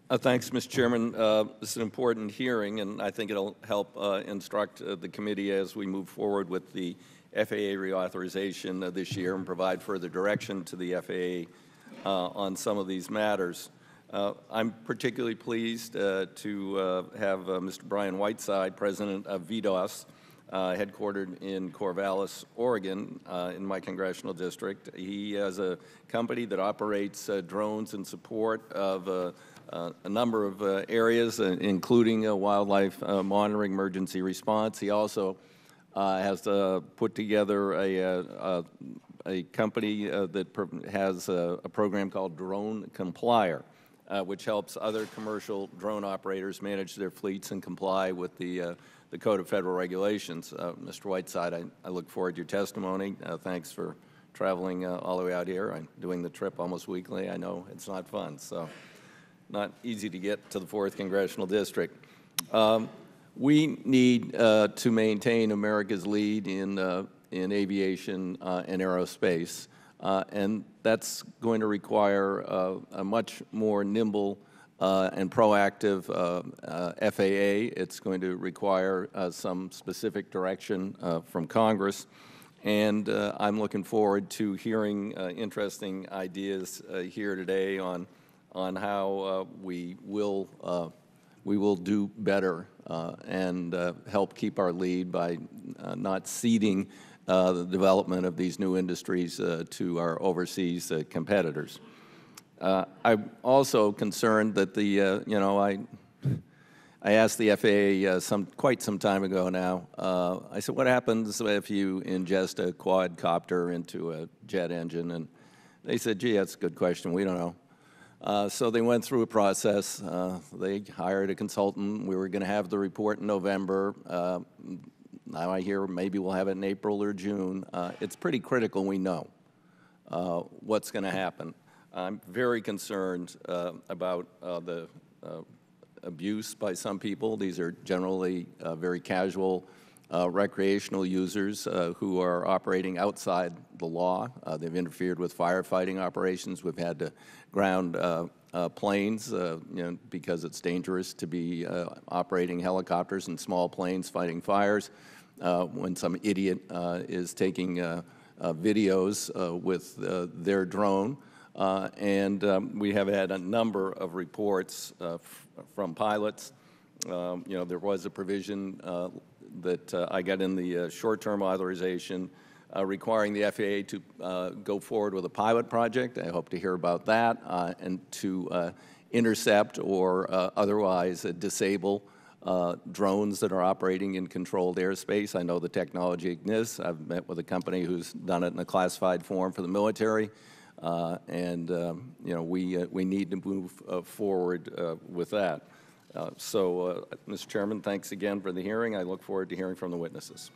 Thanks, Mr. Chairman. This is an important hearing, and I think it'll help instruct the committee as we move forward with the FAA reauthorization this year and provide further direction to the FAA on some of these matters. I'm particularly pleased to have Mr. Brian Whiteside, President of VDOS, headquartered in Corvallis, Oregon, in my congressional district. He has a company that operates drones in support of a number of areas, including wildlife monitoring, emergency response. He also has put together a company that has a program called Drone Complier, which helps other commercial drone operators manage their fleets and comply with the Code of Federal Regulations. Mr. Whiteside, I look forward to your testimony. Thanks for traveling all the way out here. I'm doing the trip almost weekly. I know it's not fun, so not easy to get to the 4th Congressional District. We need to maintain America's lead in aviation and aerospace, and that's going to require a much more nimble and proactive FAA. It's going to require some specific direction from Congress, and I'm looking forward to hearing interesting ideas here today on how we will do better and help keep our lead by not ceding the development of these new industries to our overseas competitors. I'm also concerned that I asked the FAA quite some time ago now, I said, what happens if you ingest a quadcopter into a jet engine? And they said, gee, that's a good question. We don't know. So they went through a process. They hired a consultant. We were going to have the report in November. Now I hear maybe we'll have it in April or June. It's pretty critical we know what's going to happen. I'm very concerned about the abuse by some people. These are generally very casual recreational users who are operating outside the law. They've interfered with firefighting operations. We've had to ground planes because it's dangerous to be operating helicopters and small planes fighting fires. When some idiot is taking videos with their drone. We have had a number of reports from pilots. There was a provision that I got in the short-term authorization requiring the FAA to go forward with a pilot project. I hope to hear about that and to intercept or otherwise disable drones that are operating in controlled airspace. I know the technology exists. I've met with a company who's done it in a classified form for the military. We need to move forward with that. Mr. Chairman, thanks again for the hearing. I look forward to hearing from the witnesses.